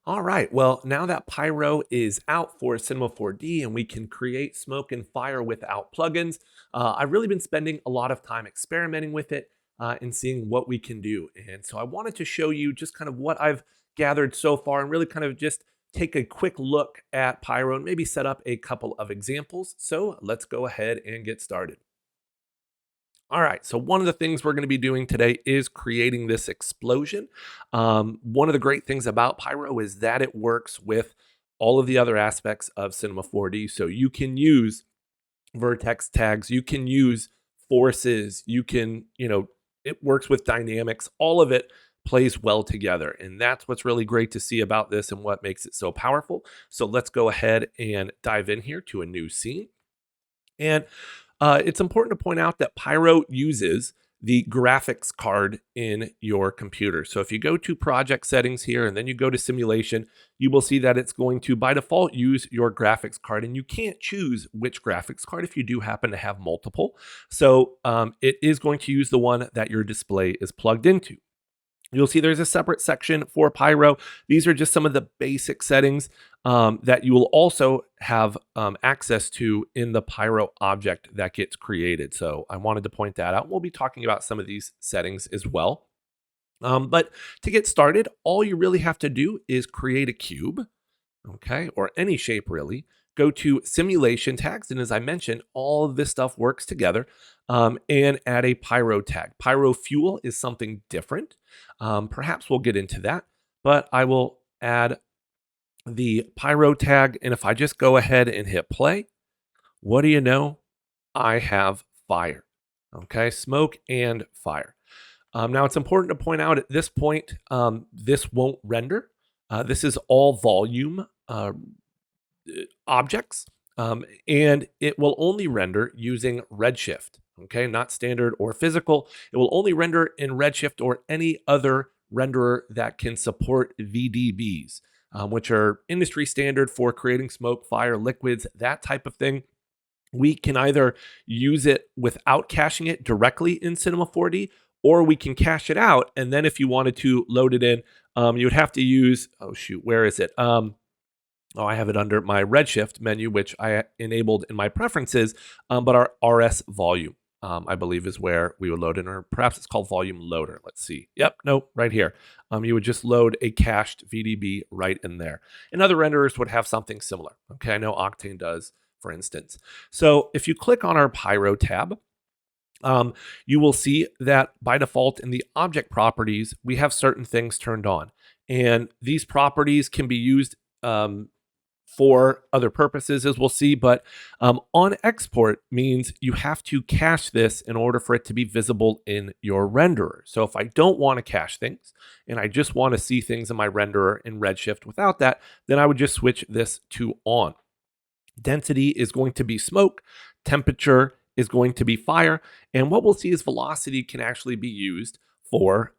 All right, well, now that Pyro is out for Cinema 4D and we can create smoke and fire without plugins, I've really been spending a lot of time experimenting with it and seeing what we can do. And so I wanted to show you just kind of what I've gathered so far and really kind of just take a quick look at Pyro and maybe set up a couple of examples. So let's go ahead and get started. All right, so one of the things we're going to be doing today is creating this explosion. One of the great things about Pyro is that it works with all of the other aspects of Cinema 4D. So you can use vertex tags, you can use forces, it works with dynamics. All of it plays well together. And that's what's really great to see about this and what makes it so powerful. So let's go ahead and dive in here to a new scene. And it's important to point out that Pyro uses the graphics card in your computer. So if you go to project settings here and then you go to simulation, you will see that it's going to by default use your graphics card, and you can't choose which graphics card if you do happen to have multiple. So it is going to use the one that your display is plugged into. You'll see there's a separate section for Pyro. These are just some of the basic settings that you will also have access to in the Pyro object that gets created. So I wanted to point that out. We'll be talking about some of these settings as well. But to get started, all you really have to do is create a cube, okay, or any shape really. Go to simulation tags, and as I mentioned, all of this stuff works together, and add a Pyro tag. Pyro fuel is something different. Perhaps we'll get into that, but I will add the Pyro tag, and if I just go ahead and hit play, what do you know? I have fire. Okay, smoke and fire. Now it's important to point out at this point, this won't render. This is all volume objects, and it will only render using Redshift. Okay, not standard or physical. It will only render in Redshift or any other renderer that can support VDBs, which are industry standard for creating smoke, fire, liquids, that type of thing. We can either use it without caching it directly in Cinema 4D, or we can cache it out. And then if you wanted to load it in, you would have to use, oh shoot, where is it? I have it under my Redshift menu, which I enabled in my preferences, but our RS volume, I believe, is where we would load in, or perhaps it's called volume loader. Let's see. Yep, no, right here. You would just load a cached VDB right in there. And other renderers would have something similar. Okay, I know Octane does, for instance. So if you click on our Pyro tab, you will see that by default in the object properties, we have certain things turned on. And these properties can be used for other purposes, as we'll see, but on export means you have to cache this in order for it to be visible in your renderer. So if I don't want to cache things and I just want to see things in my renderer in Redshift without that, then I would just switch this to on. Density is going to be smoke, temperature is going to be fire, and what we'll see is velocity can actually be used for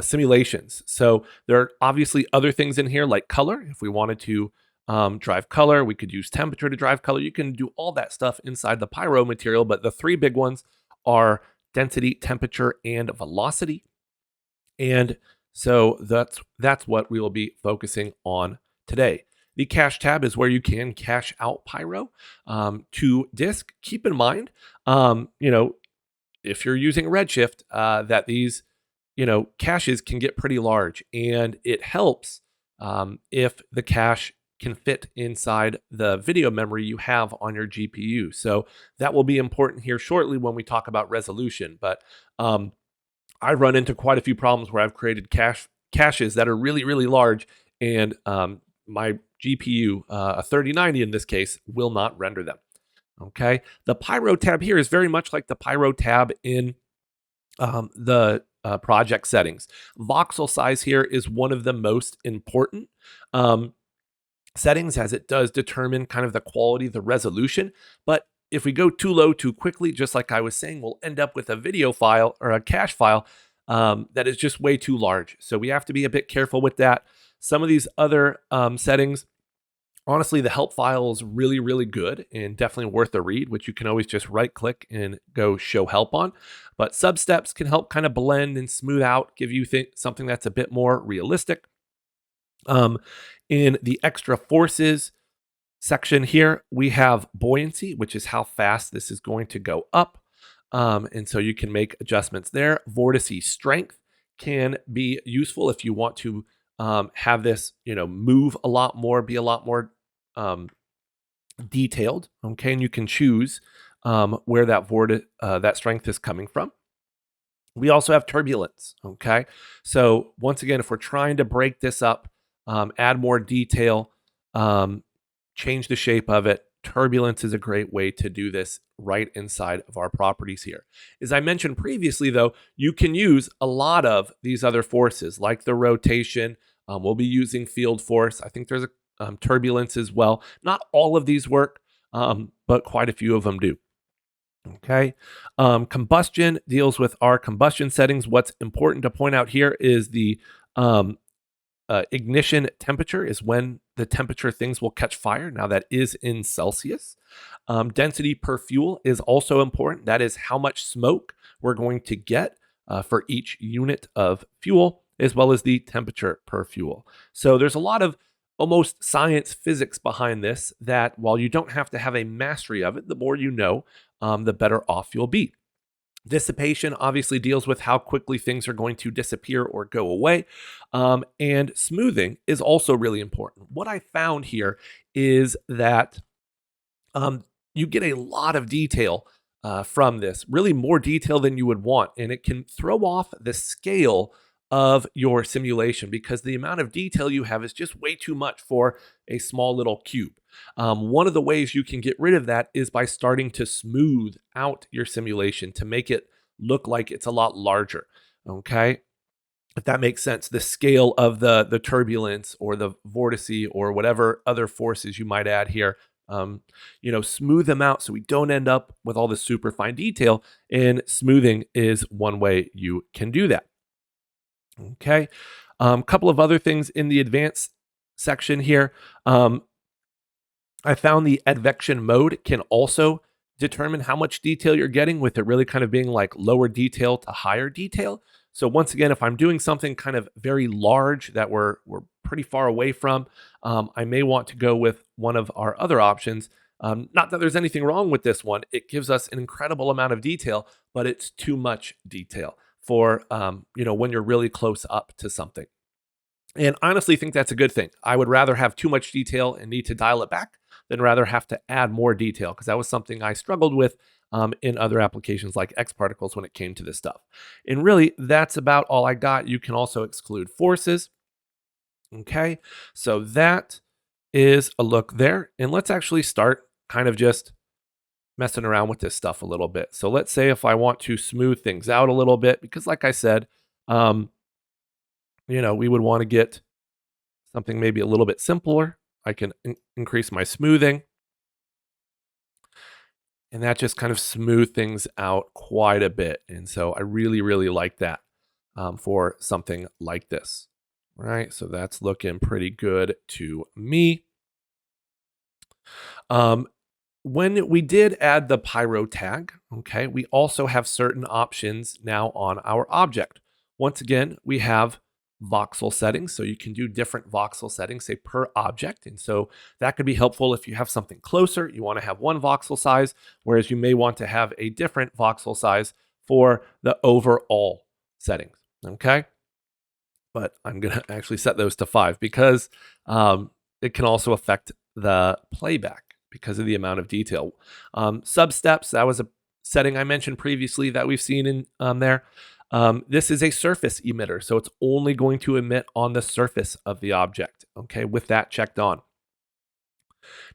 simulations. So there are obviously other things in here like color. If we wanted to drive color, we could use temperature to drive color. You can do all that stuff inside the Pyro material, but the three big ones are density, temperature, and velocity. And so that's what we will be focusing on today. The cache tab is where you can cache out Pyro to disk. Keep in mind, if you're using Redshift, that these caches can get pretty large, and it helps if the cache can fit inside the video memory you have on your GPU. So that will be important here shortly when we talk about resolution. But I've run into quite a few problems where I've created caches that are really, really large, and my GPU, a 3090 in this case, will not render them. Okay, the Pyro tab here is very much like the Pyro tab in the project settings. Voxel size here is one of the most important settings, as it does determine kind of the quality, the resolution. But if we go too low too quickly, just like I was saying, we'll end up with a video file or a cache file that is just way too large. So we have to be a bit careful with that. Some of these other settings, honestly, the help file is really, really good and definitely worth a read, which you can always just right click and go show help on. But substeps can help kind of blend and smooth out, give you something that's a bit more realistic. Um, in the extra forces section here, we have buoyancy, which is how fast this is going to go up. And so you can make adjustments there. Vortice strength can be useful if you want to have this, move a lot more, be a lot more um, detailed. Okay, and you can choose where that strength is coming from. We also have turbulence. Okay, so once again, if we're trying to break this up, add more detail, um, change the shape of it, turbulence is a great way to do this right inside of our properties here. As I mentioned previously, though, you can use a lot of these other forces like the rotation. We'll be using field force. I think there's a turbulence as well. Not all of these work, but quite a few of them do. Okay. Combustion deals with our combustion settings. What's important to point out here is the um, ignition temperature is when the temperature things will catch fire. Now that is in Celsius. Density per fuel is also important. That is how much smoke we're going to get for each unit of fuel, as well as the temperature per fuel. So there's a lot of almost science physics behind this that while you don't have to have a mastery of it, the more you know, the better off you'll be. Dissipation obviously deals with how quickly things are going to disappear or go away. And smoothing is also really important. What I found here is that you get a lot of detail from this, really more detail than you would want. And it can throw off the scale of your simulation because the amount of detail you have is just way too much for a small little cube. One of the ways you can get rid of that is by starting to smooth out your simulation to make it look like it's a lot larger. Okay. If that makes sense, the scale of the turbulence or the vortice or whatever other forces you might add here, smooth them out so we don't end up with all this super fine detail. And smoothing is one way you can do that. Okay. Couple of other things in the advanced section here. I found the advection mode can also determine how much detail you're getting, with it really kind of being like lower detail to higher detail. So once again, if I'm doing something kind of very large that we're pretty far away from, I may want to go with one of our other options. Not that there's anything wrong with this one. It gives us an incredible amount of detail, but it's too much detail for when you're really close up to something. And I honestly think that's a good thing. I would rather have too much detail and need to dial it back than rather have to add more detail, because that was something I struggled with in other applications like X particles when it came to this stuff. And really, that's about all I got. You can also exclude forces. Okay, so that is a look there. And let's actually start kind of just messing around with this stuff a little bit. So let's say if I want to smooth things out a little bit, because like I said, we would want to get something maybe a little bit simpler. I can increase my smoothing. And that just kind of smooth things out quite a bit. And so I really, really like that for something like this. All right, so that's looking pretty good to me. When we did add the Pyro tag, okay, we also have certain options now on our object. Once again, we have voxel settings, so you can do different voxel settings, say per object. And so that could be helpful if you have something closer, you want to have one voxel size, whereas you may want to have a different voxel size for the overall settings, okay? But I'm going to actually set those to 5 because it can also affect the playback because of the amount of detail. Substeps, that was a setting I mentioned previously that we've seen in there. This is a surface emitter, so it's only going to emit on the surface of the object, okay, with that checked on.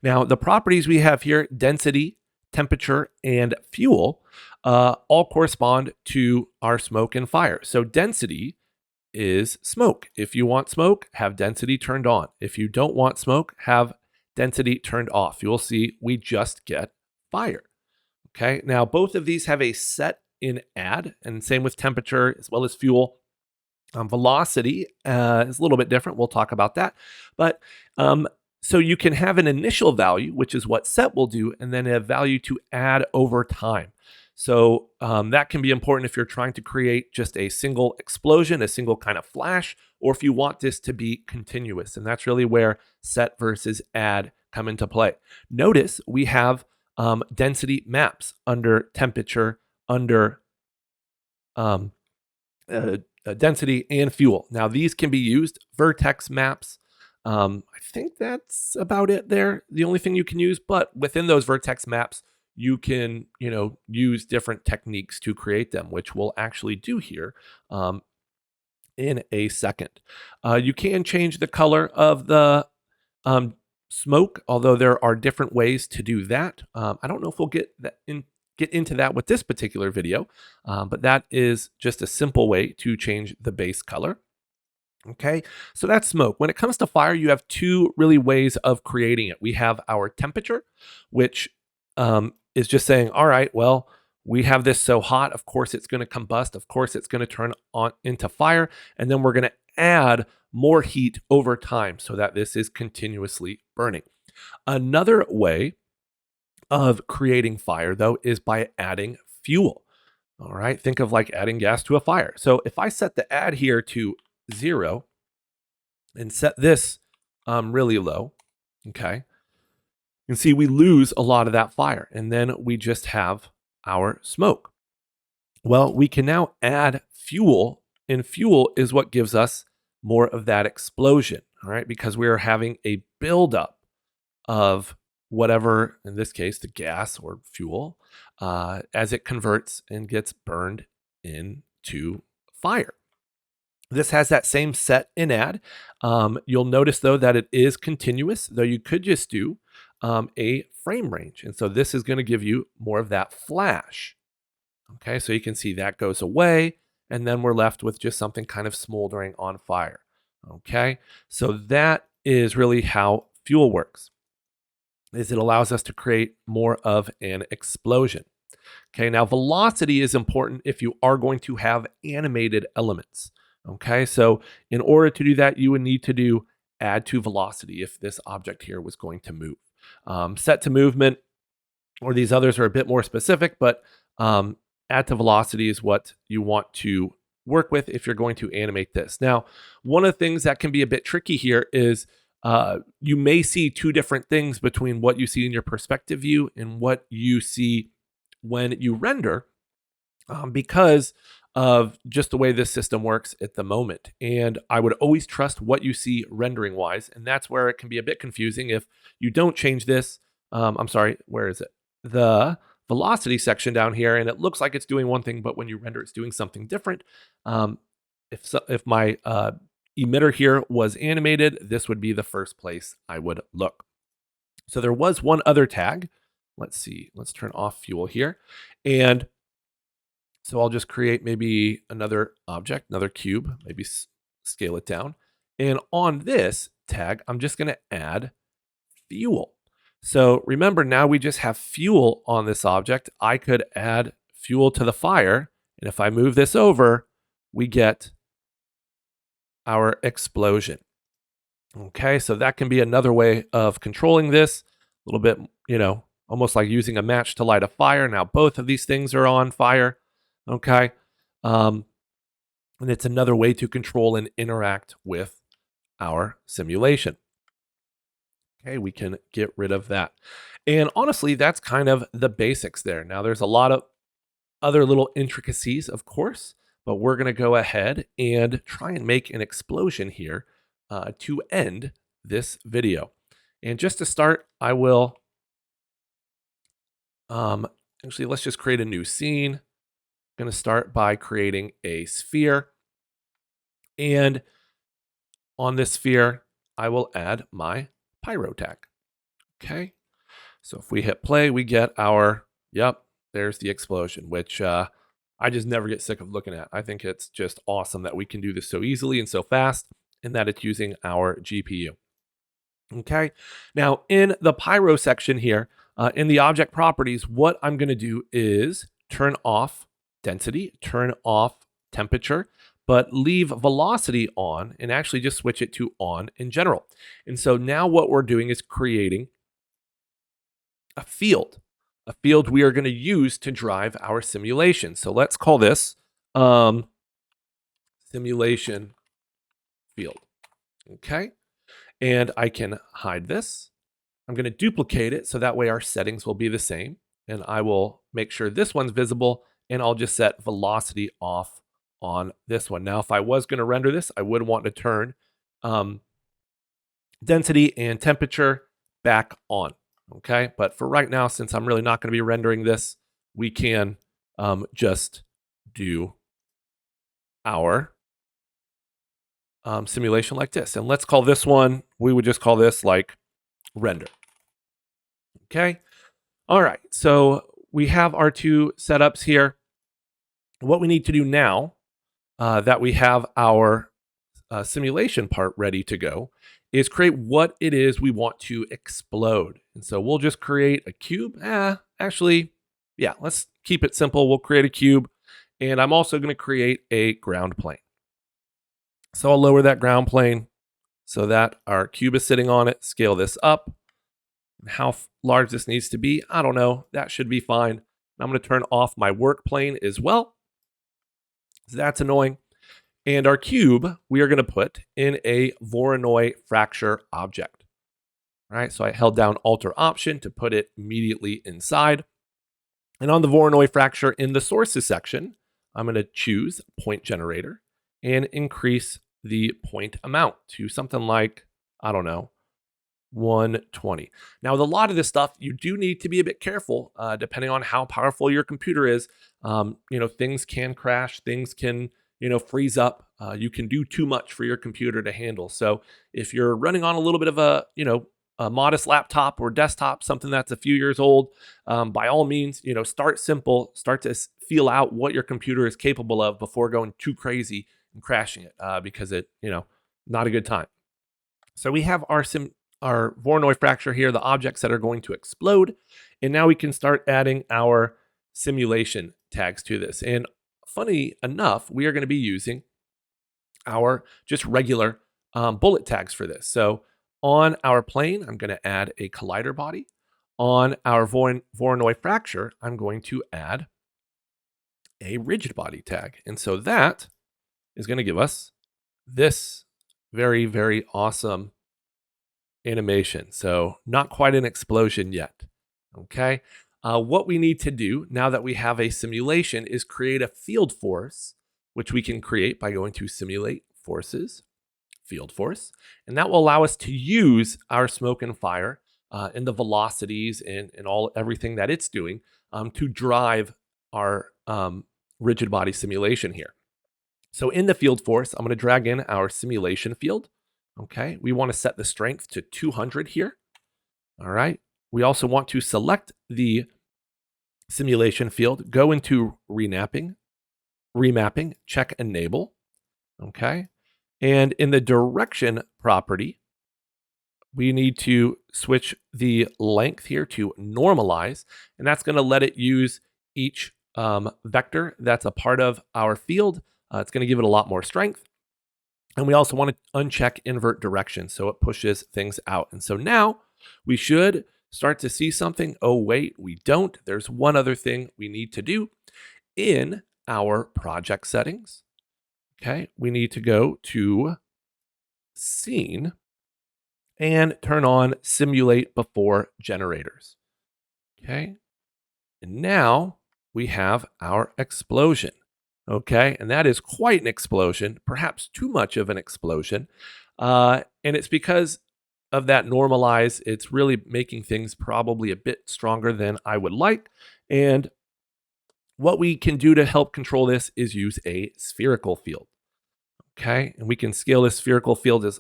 Now, the properties we have here, density, temperature, and fuel, all correspond to our smoke and fire. So density is smoke. If you want smoke, have density turned on. If you don't want smoke, have density turned off. You'll see we just get fire. Okay, now both of these have a set in add, and same with temperature as well as fuel. Velocity is a little bit different. We'll talk about that. But so you can have an initial value, which is what set will do, and then a value to add over time. So that can be important if you're trying to create just a single explosion, a single kind of flash, or if you want this to be continuous. And that's really where set versus add come into play. Notice we have density maps under temperature, under um, density and fuel. Now these can be used, vertex maps. I think that's about it there. The only thing you can use, but within those vertex maps, you can, use different techniques to create them, which we'll actually do here in a second. You can change the color of the smoke, although there are different ways to do that. I don't know if we'll get into that with this particular video, but that is just a simple way to change the base color. Okay, so that's smoke. When it comes to fire, you have two really ways of creating it. We have our temperature, which is just saying, all right, well, we have this so hot, of course it's going to combust, of course it's going to turn on into fire, and then we're going to add more heat over time so that this is continuously burning. Another way of creating fire, though, is by adding fuel. All right, think of like adding gas to a fire. So if I set the add here to 0 and set this really low, okay, you can see we lose a lot of that fire, and then we just have our smoke. Well, we can now add fuel, and fuel is what gives us more of that explosion, all right, because we are having a buildup of whatever, in this case, the gas or fuel, as it converts and gets burned into fire. This has that same set and add. You'll notice, though, that it is continuous, though you could just do a frame range. And so this is going to give you more of that flash. Okay, so you can see that goes away, and then we're left with just something kind of smoldering on fire. Okay, so that is really how fuel works, is it allows us to create more of an explosion. Okay, now velocity is important if you are going to have animated elements. Okay, so in order to do that, you would need to do add to velocity if this object here was going to move. Set to movement, or these others are a bit more specific, but add to velocity is what you want to work with if you're going to animate this. Now, one of the things that can be a bit tricky here is you may see two different things between what you see in your perspective view and what you see when you render, because of just the way this system works at the moment. And I would always trust what you see rendering wise. And that's where it can be a bit confusing if you don't change this. I'm sorry, where is it? The velocity section down here, and it looks like it's doing one thing, but when you render, it's doing something different. If my emitter here was animated, this would be the first place I would look. So there was one other tag. Let's see, let's turn off fuel here. And so I'll just create maybe another object, another cube, maybe scale it down. And on this tag, I'm just going to add fuel. So remember, now we just have fuel on this object. I could add fuel to the fire. And if I move this over, we get our explosion. Okay, so that can be another way of controlling this. A little bit, almost like using a match to light a fire. Now both of these things are on fire. Okay, and it's another way to control and interact with our simulation. Okay, we can get rid of that. And honestly, that's kind of the basics there. Now there's a lot of other little intricacies, of course, but we're going to go ahead and try and make an explosion here to end this video. And just to start, I will actually, let's just create a new scene. I'm going to start by creating a sphere. And on this sphere, I will add my Pyro tag. Okay, so if we hit play, we get our, there's the explosion, which I just never get sick of looking at. I think it's just awesome that we can do this so easily and so fast, and that it's using our GPU. Okay, now in the Pyro section here, in the object properties, what I'm going to do is turn off density, turn off temperature, but leave velocity on and actually just switch it to on in general. And so now what we're doing is creating a field we are going to use to drive our simulation. So let's call this simulation field. Okay, and I can hide this. I'm going to duplicate it so that way our settings will be the same. And I will make sure this one's visible, and I'll just set velocity off on this one. Now, if I was going to render this, I would want to turn density and temperature back on. Okay, but for right now, since I'm really not going to be rendering this, we can just do our simulation like this. And let's call this one, we would just call this like render. Okay. All right. So we have our two setups here. What we need to do now that we have our simulation part ready to go is create what it is we want to explode. And so we'll just create a cube. Actually, yeah, let's keep it simple. We'll create a cube. And I'm also going to create a ground plane. So I'll lower that ground plane so that our cube is sitting on it. Scale this up. How large this needs to be, I don't know. That should be fine. I'm going to turn off my work plane as well. So that's annoying. And our cube, we are going to put in a Voronoi fracture object. All right, so I held down Alt or Option to put it immediately inside. And on the Voronoi fracture in the sources section, I'm going to choose point generator and increase the point amount to something like, I don't know, 120. Now, with a lot of this stuff, you do need to be a bit careful depending on how powerful your computer is. Things can crash, things can, freeze up. You can do too much for your computer to handle. So if you're running on a little bit of a modest laptop or desktop, something that's a few years old, by all means, start simple, start to feel out what your computer is capable of before going too crazy and crashing it because it, not a good time. So we have our Voronoi fracture here, the objects that are going to explode. And now we can start adding our simulation tags to this. And funny enough, we are going to be using our just regular bullet tags for this. So on our plane, I'm going to add a collider body. On our Voronoi fracture, I'm going to add a rigid body tag. And so that is going to give us this very, very awesome animation. So not quite an explosion yet. Okay. What we need to do now that we have a simulation is create a field force, which we can create by going to Simulate Forces, Field Force. And that will allow us to use our smoke and fire and the velocities and everything that it's doing to drive our rigid body simulation here. So in the field force, I'm going to drag in our simulation field. Okay, we want to set the strength to 200 here. All right, we also want to select the simulation field, go into remapping, check enable. Okay, and in the direction property, we need to switch the length here to normalize, and that's going to let it use each vector that's a part of our field. It's going to give it a lot more strength. And we also want to uncheck invert direction so it pushes things out. And so now we should start to see something. Oh, wait, we don't. There's one other thing we need to do in our project settings. Okay, we need to go to Scene and turn on Simulate Before Generators. Okay, and now we have our explosion. Okay, and that is quite an explosion, perhaps too much of an explosion. And it's because of that normalize, it's really making things probably a bit stronger than I would like. And what we can do to help control this is use a spherical field. Okay, and we can scale this spherical field as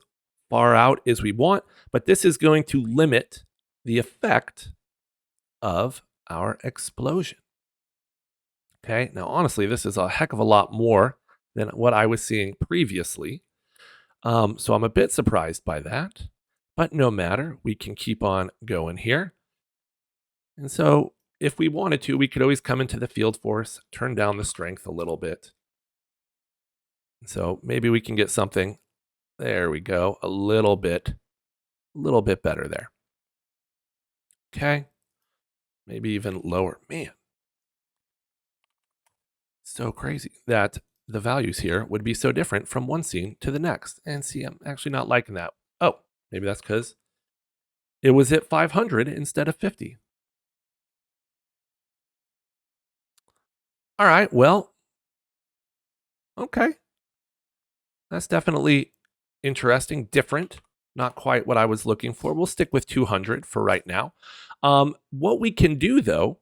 far out as we want, but this is going to limit the effect of our explosion. Okay, now honestly, this is a heck of a lot more than what I was seeing previously. So I'm a bit surprised by that, but no matter, we can keep on going here. And so if we wanted to, we could always come into the field force, turn down the strength a little bit. So maybe we can get something, there we go, a little bit better there. Okay, maybe even lower. Man, so crazy that the values here would be so different from one scene to the next. And see, I'm actually not liking that. Oh, maybe that's because it was at 500 instead of 50. All right, well, okay. That's definitely interesting, different, not quite what I was looking for. We'll stick with 200 for right now. What we can do though,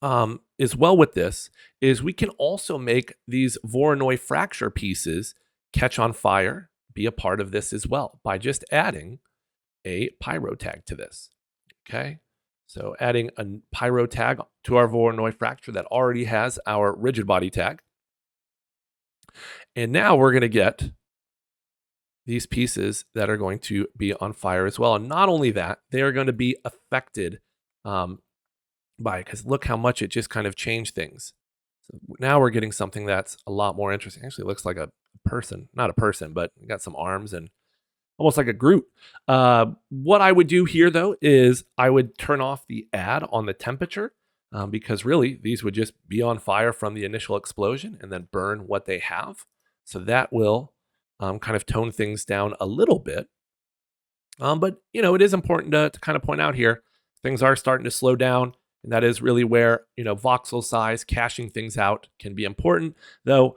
as well with this, is we can also make these Voronoi fracture pieces catch on fire, be a part of this as well by just adding a Pyro tag to this. Okay, so adding a Pyro tag to our Voronoi fracture that already has our rigid body tag. And now we're going to get these pieces that are going to be on fire as well. And not only that, they are going to be affected by it, because look how much it just kind of changed things. So now we're getting something that's a lot more interesting. Actually, it looks like a person, not a person, but got some arms and almost like a Groot. What I would do here, though, is I would turn off the add on the temperature because really these would just be on fire from the initial explosion and then burn what they have. So that will kind of tone things down a little bit. But, it is important to kind of point out here, things are starting to slow down. And that is really where, voxel size, caching things out can be important. Though,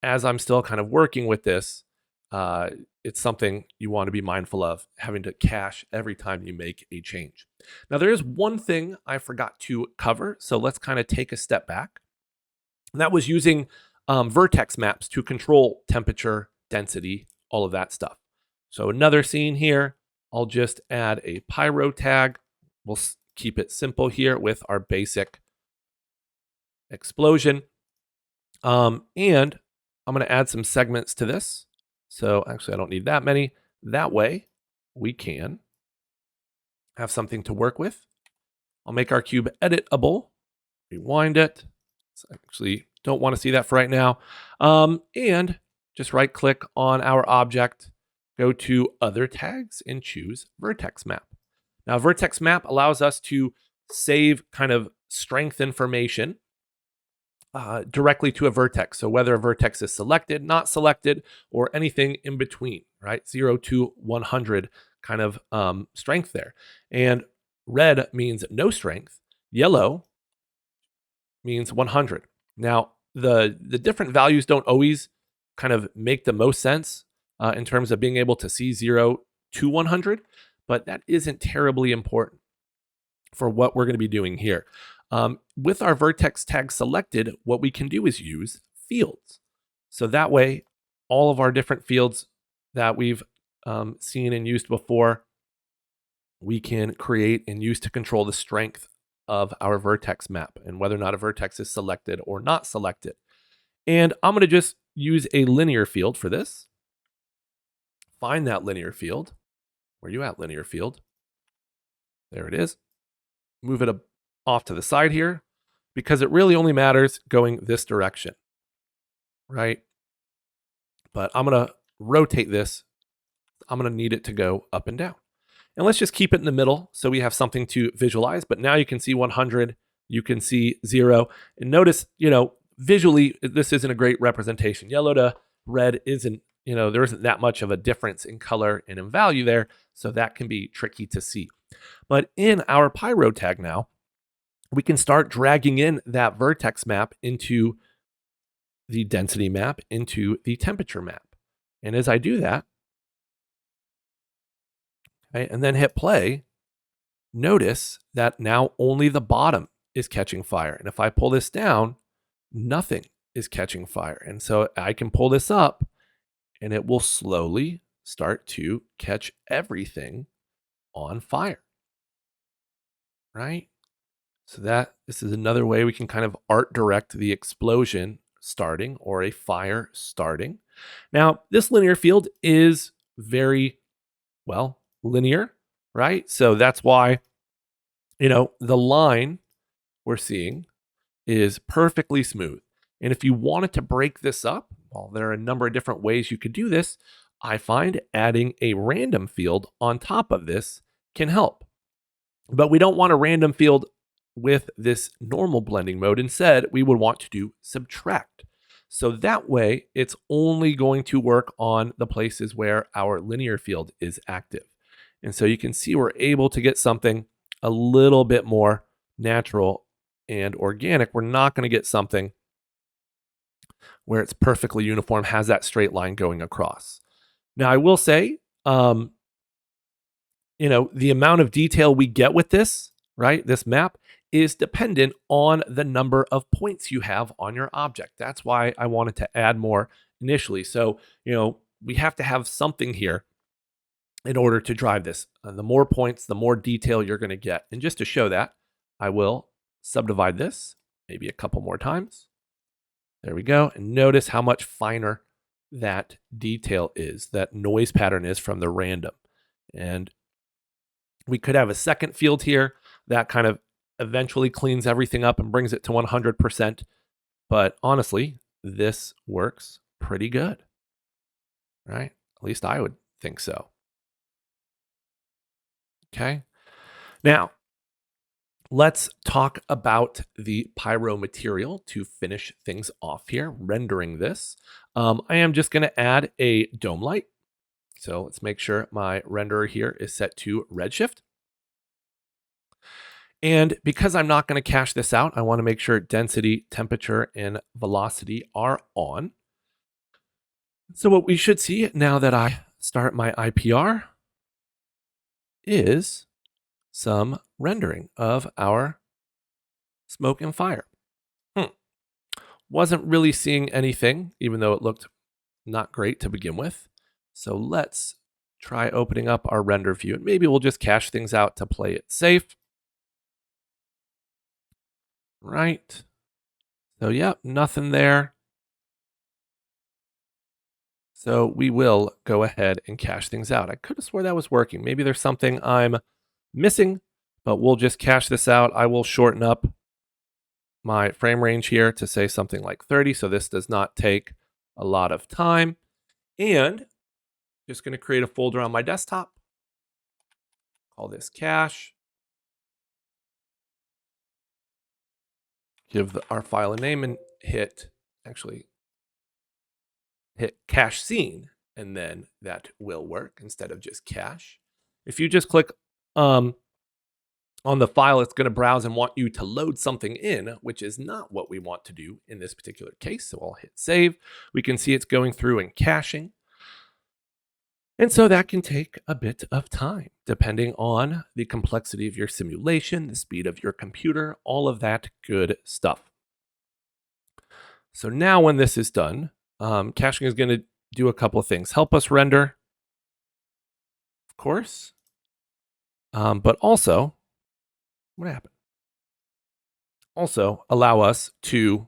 as I'm still kind of working with this, it's something you want to be mindful of, having to cache every time you make a change. Now, there is one thing I forgot to cover. So let's kind of take a step back. And that was using vertex maps to control temperature, density, all of that stuff. So another scene here, I'll just add a Pyro tag. We'll keep it simple here with our basic explosion. And I'm going to add some segments to this. So actually, I don't need that many. That way, we can have something to work with. I'll make our cube editable, rewind it. So I actually don't want to see that for right now. And just right click on our object, go to other tags and choose vertex map. Now, vertex map allows us to save kind of strength information directly to a vertex. So whether a vertex is selected, not selected, or anything in between, right? 0 to 100 kind of strength there. And red means no strength. Yellow means 100. Now, the different values don't always kind of make the most sense in terms of being able to see 0 to 100, but that isn't terribly important for what we're going to be doing here. With our vertex tag selected, what we can do is use fields. So that way, all of our different fields that we've seen and used before, we can create and use to control the strength of our vertex map and whether or not a vertex is selected or not selected. And I'm going to just use a linear field for this. Find that linear field. Where you at, linear field? There it is. Move it off to the side here because it really only matters going this direction, right? But I'm going to rotate this. I'm going to need it to go up and down. And let's just keep it in the middle so we have something to visualize. But now you can see 100, you can see 0. And notice, visually, this isn't a great representation. Yellow to red isn't, there isn't that much of a difference in color and in value there. So that can be tricky to see. But in our Pyro tag now, we can start dragging in that vertex map into the density map, into the temperature map. And as I do that, okay, and then hit play, notice that now only the bottom is catching fire. And if I pull this down, nothing is catching fire. And so I can pull this up and it will slowly start to catch everything on fire, right? So this is another way we can kind of art direct the explosion starting or a fire starting. Now, this linear field is very, linear, right? So that's why, the line we're seeing is perfectly smooth. And if you wanted to break this up, there are a number of different ways you could do this. I find adding a random field on top of this can help. But we don't want a random field with this normal blending mode. Instead, we would want to do subtract. So that way, it's only going to work on the places where our linear field is active. And so you can see we're able to get something a little bit more natural and organic. We're not going to get something where it's perfectly uniform, has that straight line going across. Now, I will say, the amount of detail we get with this, right, this map, is dependent on the number of points you have on your object. That's why I wanted to add more initially. So, we have to have something here in order to drive this. The more points, the more detail you're going to get. And just to show that, I will subdivide this maybe a couple more times. There we go. And notice how much finer that detail is, that noise pattern is from the random. And we could have a second field here that kind of eventually cleans everything up and brings it to 100%. But honestly, this works pretty good, right? At least I would think so. Okay. Now, let's talk about the Pyro material to finish things off here, rendering this. I am just going to add a dome light. So let's make sure my renderer here is set to Redshift. And because I'm not going to cache this out, I want to make sure density, temperature, and velocity are on. So what we should see now that I start my IPR is some rendering of our smoke and fire. Wasn't really seeing anything, even though it looked not great to begin with. So let's try opening up our render view, and maybe we'll just cache things out to play it safe. Right. So yeah, nothing there. So we will go ahead and cache things out. I could have swore that was working. Maybe there's something I'm missing, but we'll just cache this out. I will shorten up my frame range here to say something like 30, so this does not take a lot of time. And just going to create a folder on my desktop. Call this cache. Give our file a name and hit cache scene, and then that will work instead of just cache. If you just click on the file, it's going to browse and want you to load something in, which is not what we want to do in this particular case. So I'll hit save. We can see it's going through and caching. And so that can take a bit of time, depending on the complexity of your simulation, the speed of your computer, all of that good stuff. So now when this is done, caching is going to do a couple of things. Help us render, of course, but also, what happened? Also allow us to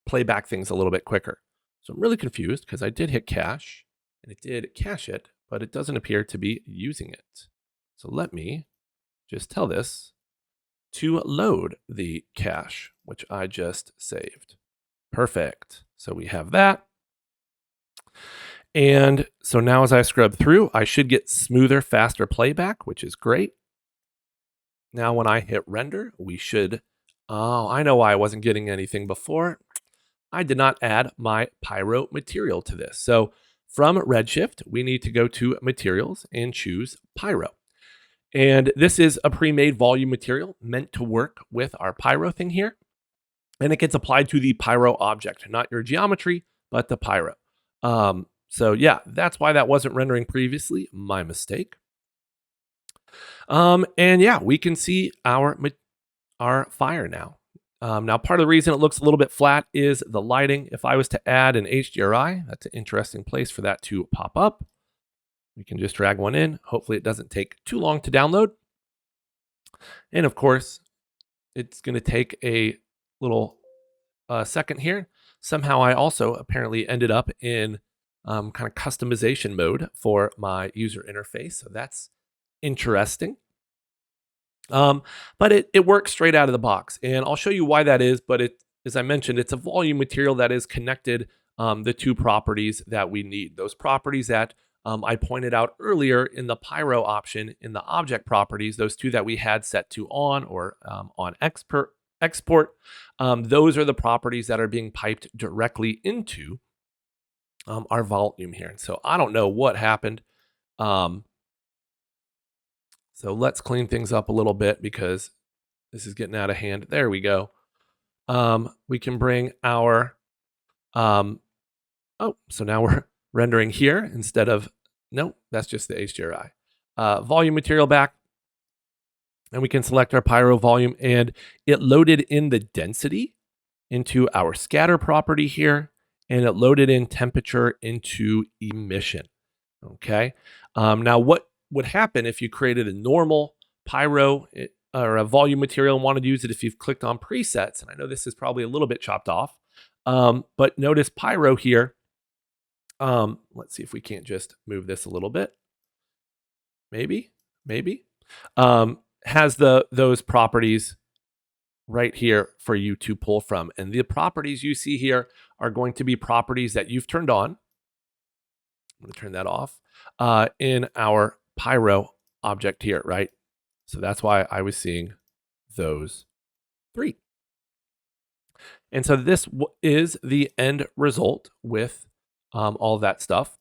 play back things a little bit quicker. So I'm really confused because I did hit cache and it did cache it, but it doesn't appear to be using it. So let me just tell this to load the cache, which I just saved. Perfect. So we have that. And so now as I scrub through, I should get smoother, faster playback, which is great. Now when I hit render, we should, I know why I wasn't getting anything before. I did not add my Pyro material to this. So from Redshift, we need to go to materials and choose Pyro. And this is a pre-made volume material meant to work with our Pyro thing here. And it gets applied to the Pyro object, not your geometry, but the Pyro. So yeah, that's why that wasn't rendering previously. My mistake. And yeah, we can see our fire now. Now, part of the reason it looks a little bit flat is the lighting. If I was to add an HDRI, that's an interesting place for that to pop up. We can just drag one in. Hopefully it doesn't take too long to download. And of course, it's going to take a little second here. Somehow I also apparently ended up in kind of customization mode for my user interface. So that's interesting. But it works straight out of the box, and I'll show you why that is. But as I mentioned, it's a volume material that is connected the two properties that we need. Those properties that I pointed out earlier in the Pyro option in the object properties, those two that we had set to on or on export. Those are the properties that are being piped directly into our volume here. And so I don't know what happened. So let's clean things up a little bit because this is getting out of hand. There we go. We can bring our, so now we're rendering here instead of, no, that's just the HDRI. Volume material back. And we can select our Pyro volume, and it loaded in the density into our scatter property here, and it loaded in temperature into emission. Okay. Now, what would happen if you created a normal Pyro or a volume material and wanted to use it if you've clicked on presets? And I know this is probably a little bit chopped off, but notice Pyro here. Let's see if we can't just move this a little bit. Maybe. Has those properties right here for you to pull from. And the properties you see here are going to be properties that you've turned on. I'm going to turn that off in our Pyro object here, right? So that's why I was seeing those 3. And so this is the end result with all of that stuff.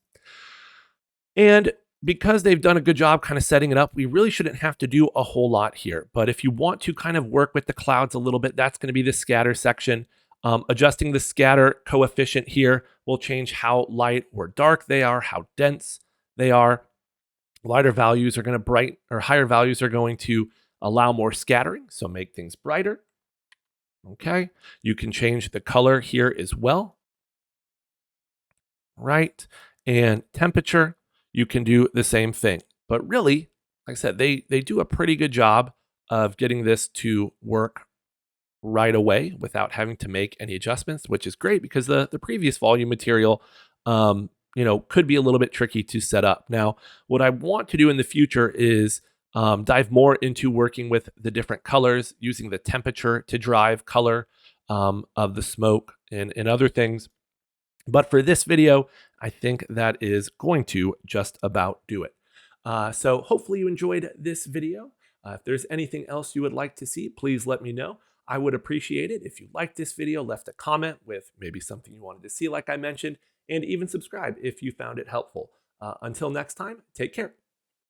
And because they've done a good job kind of setting it up, we really shouldn't have to do a whole lot here. But if you want to kind of work with the clouds a little bit, that's going to be the scatter section. Adjusting the scatter coefficient here will change how light or dark they are, how dense they are. Lighter values are going to higher values are going to allow more scattering, so make things brighter. Okay, you can change the color here as well. Right, and temperature. You can do the same thing. But really, like I said, they do a pretty good job of getting this to work right away without having to make any adjustments, which is great because the previous volume material, could be a little bit tricky to set up. Now, what I want to do in the future is dive more into working with the different colors, using the temperature to drive color of the smoke and other things. But for this video, I think that is going to just about do it. So hopefully you enjoyed this video. If there's anything else you would like to see, please let me know. I would appreciate it if you liked this video, left a comment with maybe something you wanted to see like I mentioned, and even subscribe if you found it helpful. Until next time, take care.